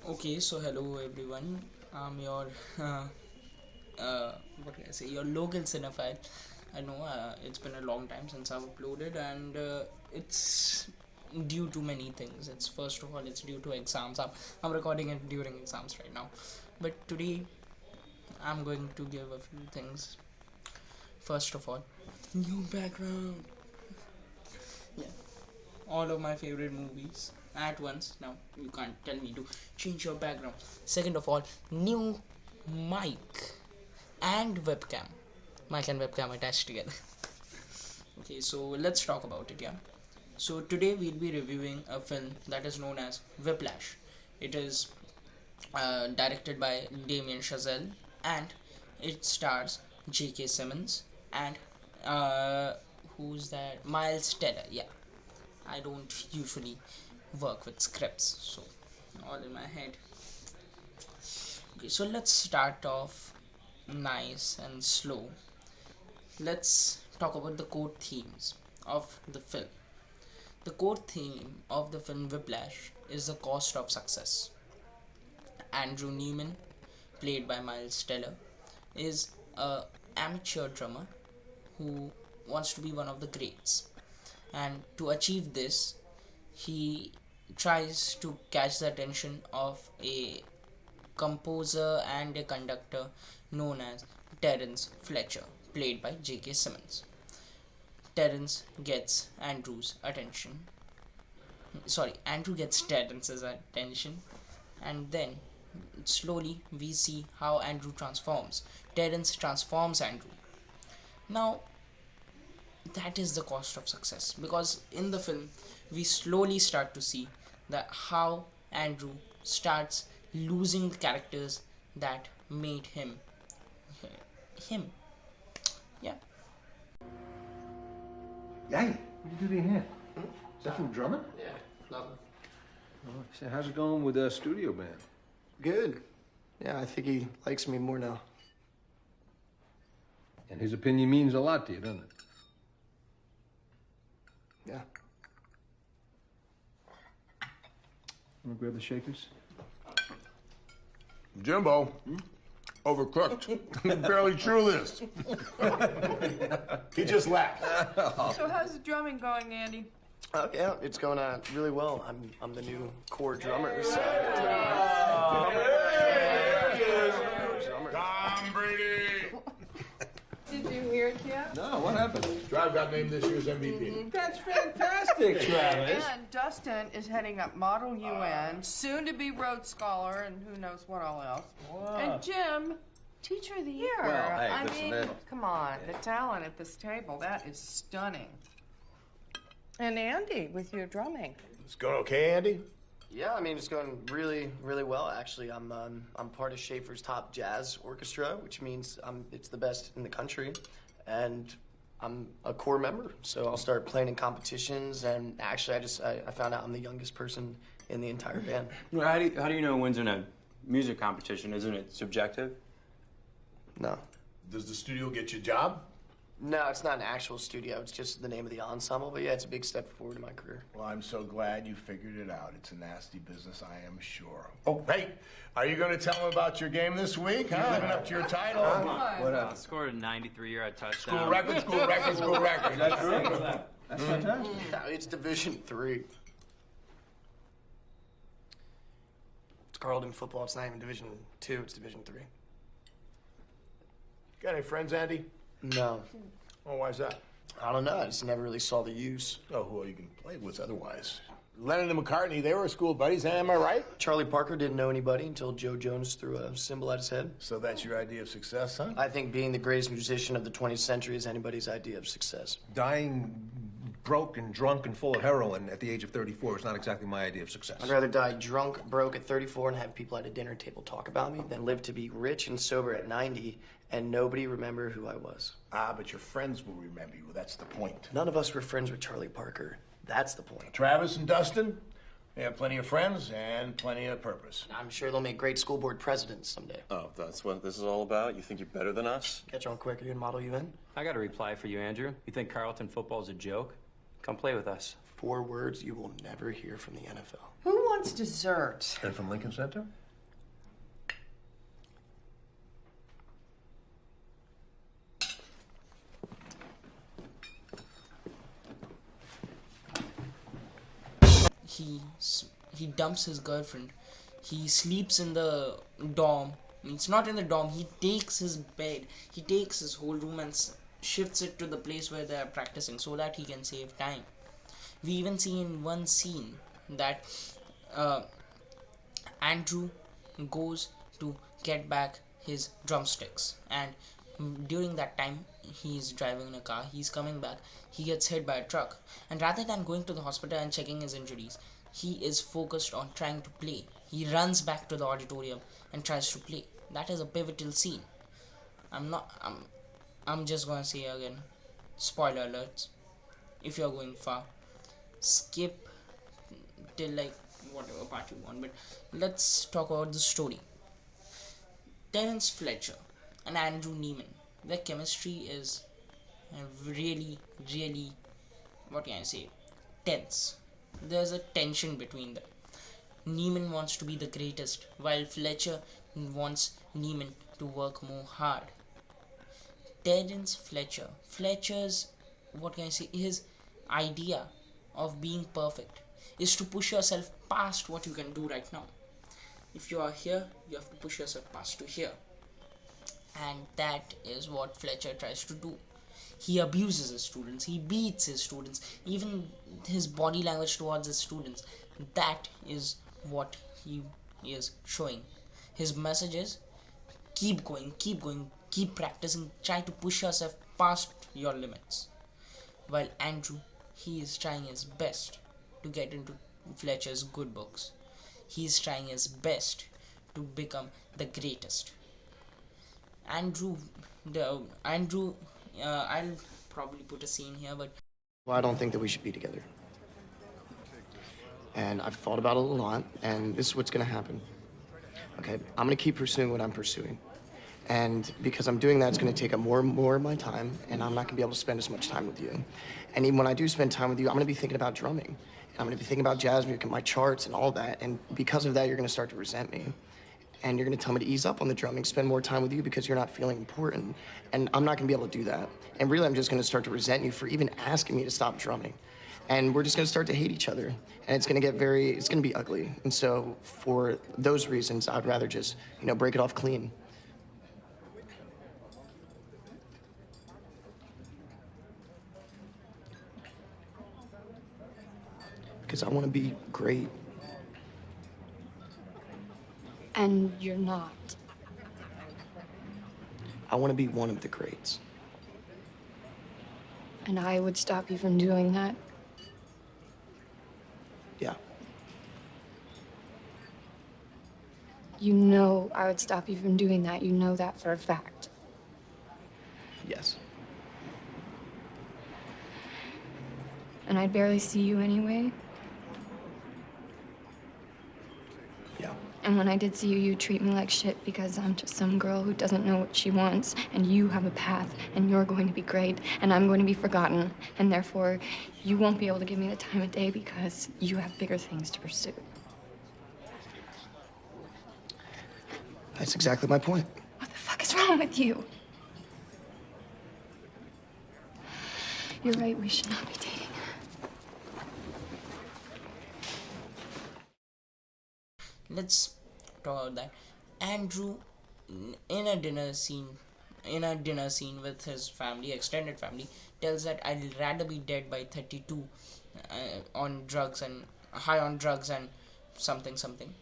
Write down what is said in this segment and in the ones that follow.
Okay, so hello everyone. I'm your what can I say? Your local cinephile. I know it's been a long time since I've uploaded, and it's due to many things. It's first of all, it's due to exams. I'm recording it during exams right now, but today I'm going to give a few things. First of all, new background. Yeah, all of my favorite movies at once. Now you can't tell me to change your background. Second of all, new mic and webcam. Mic and webcam attached together. Okay, so let's talk about it. Yeah. So today we'll be reviewing a film that is known as Whiplash. It is directed by Damien Chazelle and it stars J.K. Simmons and uh, who's that? Miles Teller. Yeah, I don't usually work with scripts, so all in my head. Okay, so let's start off nice and slow. Let's talk about the core themes of the film. The core theme of the film Whiplash is the cost of success. Andrew Newman, played by Miles Teller, is a amateur drummer who wants to be one of the greats. And to achieve this, he tries to catch the attention of a composer and a conductor known as Terence Fletcher, played by J.K. Simmons. Terence gets Andrew's attention. Sorry, Andrew gets Terence's attention, and then slowly we see how Andrew transforms. Terence transforms Andrew. Now, that is the cost of success because in the film we slowly start to see that how Andrew starts losing the characters that made him him. Yeah. Hey, what do you do to your hand? Is that from drumming? Yeah, nothing. Oh, say, how's it going with the studio band? Good. Yeah, I think he likes me more now. And his opinion means a lot to you, doesn't it? Yeah. Want to grab the shakers? Jimbo, overcooked. Barely chew this. He just laughed. So how's the drumming going, Andy? Yeah, it's going really well. I'm the new core drummer. So Tom Brady. Did you hear it yet? No, what happened? Drive got named this year's MVP. That's fantastic, Travis. And Dustin is heading up Model UN, soon to be Rhodes Scholar, and who knows what all else. And Jim, Teacher of the Year. Well, hey, I listen, mean, man. come on, the talent at this table, that is stunning. And Andy, with your drumming. It's going okay, Andy? yeah, I mean it's going really, really well. Actually, I'm part of Schaefer's top jazz orchestra, which means it's the best in the country, and I'm a core member. So I'll start playing in competitions. And actually, I found out I'm the youngest person in the entire band. Well, how do you know when's in a music competition? Isn't it subjective? No. Does the studio get you a job? No, it's not an actual studio. It's just the name of the ensemble. But yeah, it's a big step forward in my career. Well, I'm so glad you figured it out. It's a nasty business, I am sure. Oh, hey, are you going to tell them about your game this week, huh? Living up to your title? What I happened? scored a 93-yard touchdown. School record, school record, school record. That's fantastic. Yeah, it's Division III. It's Carlton football. It's not even Division II. It's Division III. Got any friends, Andy? No. Oh, why's that? I don't know. I just never really saw the use. Oh, who you can play with otherwise? Lennon and McCartney, they were school buddies, am I right? Charlie Parker didn't know anybody until Joe Jonas threw a symbol at his head. So that's your idea of success, huh? I think being the greatest musician of the 20th century is anybody's idea of success. Dying broke and drunk and full of heroin at the age of 34 is not exactly my idea of success. I'd rather die drunk, broke at 34 and have people at a dinner table talk about me than live to be rich and sober at 90 and nobody remember who I was. Ah, but your friends will remember you. That's the point. None of us were friends with Charlie Parker. That's the point. Travis and Dustin, they have plenty of friends and plenty of purpose. I'm sure they'll make great school board presidents someday. Oh, that's what this is all about? You think you're better than us? Catch on quick. Are you in Model UN? I got a reply for you, Andrew. You think Carlton football's a joke? Come play with us. 4 words you will never hear from the NFL. Who wants dessert? And from Lincoln Center? he he dumps his girlfriend. He sleeps in the dorm. It's not in the dorm. He takes his bed. He takes his whole room and shifts it to the place where they are practicing so that he can save time. We even see in one scene that uh, Andrew goes to get back his drumsticks, and during that time he's driving in a car, he's coming back, he gets hit by a truck, and rather than going to the hospital and checking his injuries, he is focused on trying to play. He runs back to the auditorium and tries to play. That is a pivotal scene. I'm just gonna say again, spoiler alerts. If you're going far, skip till like whatever part you want, but let's talk about the story. Terence Fletcher and Andrew Neiman, their chemistry is really, really, what can I say, tense. There's a tension between them. Neiman wants to be the greatest, while Fletcher wants Neiman to work more hard. Terence Fletcher's, what can I say, his idea of being perfect is to push yourself past what you can do right now. If you are here, you have to push yourself past to here. And that is what Fletcher tries to do. He abuses his students, he beats his students, even his body language towards his students. That is what he is showing. His message is keep going, keep practicing, try to push yourself past your limits. While Andrew, he is trying his best to get into Fletcher's good books. He is trying his best to become the greatest. Andrew, I'll probably put a scene here, but Well, I don't think that we should be together. And I've thought about it a lot, and this is what's gonna happen. Okay, I'm gonna keep pursuing what I'm pursuing. And because I'm doing that, it's gonna take up more and more of my time, and I'm not gonna be able to spend as much time with you. And even when I do spend time with you, I'm gonna be thinking about drumming. And I'm gonna be thinking about jazz music and my charts and all that. And because of that, you're gonna start to resent me. And you're gonna tell me to ease up on the drumming, spend more time with you because you're not feeling important. And I'm not gonna be able to do that. And really, I'm just gonna start to resent you for even asking me to stop drumming. And we're just gonna start to hate each other. And it's gonna be ugly. And so for those reasons, I'd rather just, break it off clean. Because I wanna be great. And you're not. I wanna be one of the greats. And I would stop you from doing that. Yeah. You know I would stop you from doing that. You know that for a fact. Yes. And I'd barely see you anyway. Yeah. And when I did see you, you treat me like shit because I'm just some girl who doesn't know what she wants. And you have a path, and you're going to be great, and I'm going to be forgotten. And therefore, you won't be able to give me the time of day because you have bigger things to pursue. That's exactly my point. What the fuck is wrong with you? You're right, we should not be dating. let's talk about that. Andrew, in a dinner scene with his family, extended family, tells that I'd rather be dead by 32 on drugs and high on drugs and something,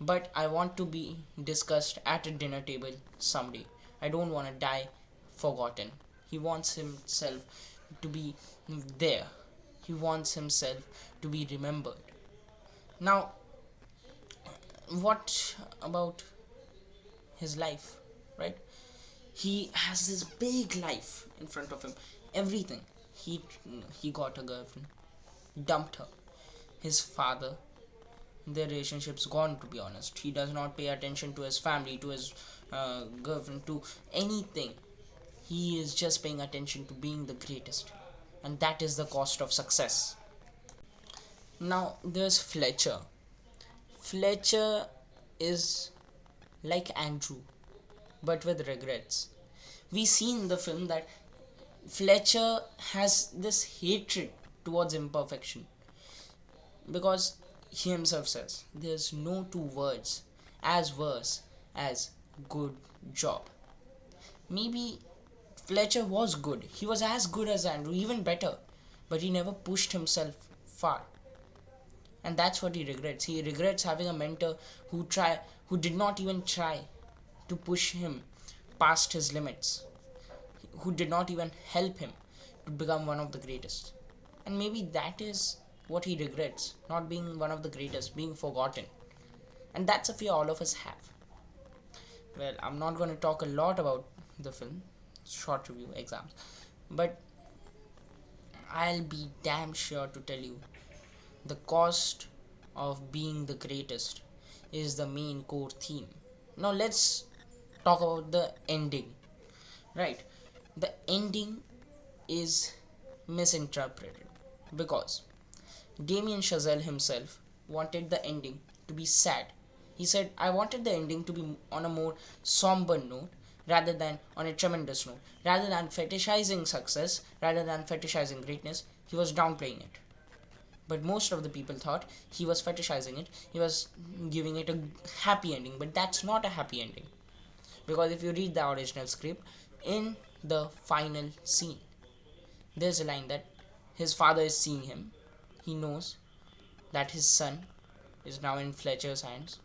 but I want to be discussed at a dinner table someday. I don't want to die forgotten. He wants himself to be there. He wants himself to be remembered. Now, what about his life, right? He has this big life in front of him. Everything. He got a girlfriend, dumped her. His father, their relationship's gone, to be honest. He does not pay attention to his family, to his girlfriend, to anything. He is just paying attention to being the greatest. And that is the cost of success. Now there's Fletcher. Fletcher is like Andrew, but with regrets. We see in the film that Fletcher has this hatred towards imperfection because he himself says there's no two words as worse as good job. Maybe Fletcher was good. He was as good as Andrew, even better, but he never pushed himself far. And that's what he regrets. He regrets having a mentor who did not even try to push him past his limits, who did not even help him to become one of the greatest. And maybe that is what he regrets, not being one of the greatest, being forgotten. And that's a fear all of us have. Well, I'm not going to talk a lot about the film, short review, exams, but I'll be damn sure to tell you the cost of being the greatest is the main core theme. Now, let's talk about the ending. Right, the ending is misinterpreted because Damien Chazelle himself wanted the ending to be sad. He said, I wanted the ending to be on a more somber note rather than on a tremendous note. Rather than fetishizing success, rather than fetishizing greatness, he was downplaying it. But most of the people thought he was fetishizing it, he was giving it a happy ending, but that's not a happy ending. Because if you read the original script, in the final scene, there's a line that his father is seeing him. He knows that his son is now in Fletcher's hands.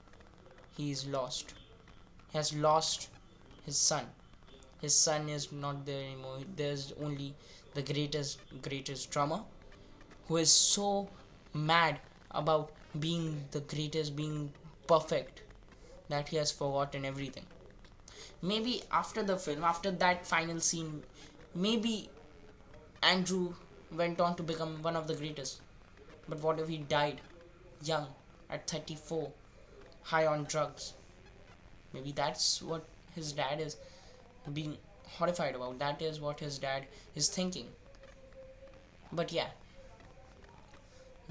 He is lost. He has lost his son. His son is not there anymore. There's only the greatest drummer who is so mad about being the greatest, being perfect, that he has forgotten everything. Maybe after the film, after that final scene, maybe Andrew went on to become one of the greatest. But what if he died young, at 34, high on drugs? Maybe that's what his dad is being horrified about. That is what his dad is thinking. But yeah,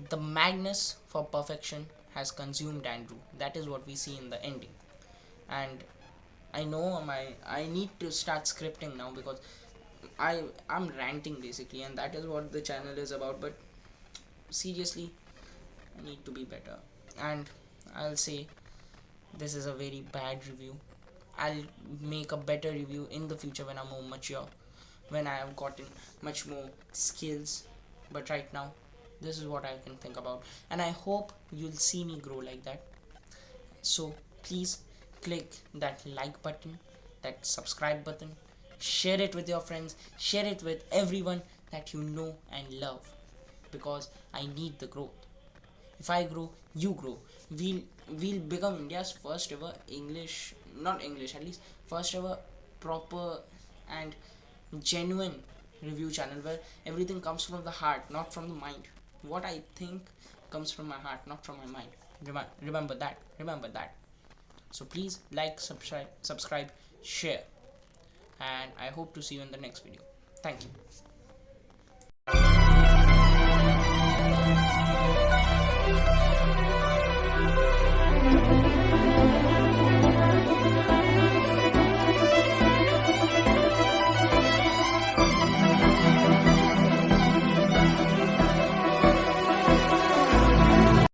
the madness for perfection has consumed Andrew. That is what we see in the ending. And I know I need to start scripting now because I'm ranting basically, and that is what the channel is about. But seriously, I need to be better, and I'll say this is a very bad review. I'll make a better review in the future when I'm more mature, when I have gotten much more skills. But right now, this is what I can think about, and I hope you'll see me grow like that. So please click that like button, that subscribe button, share it with your friends, share it with everyone that you know and love, because I need the growth. If I grow, you grow. We'll become India's first ever English, not English, at least first ever proper and genuine review channel where everything comes from the heart, not from the mind. What I think comes from my heart, not from my mind. Remember that. Remember that. So please like, subscribe, share, and I hope to see you in the next video. Thank you.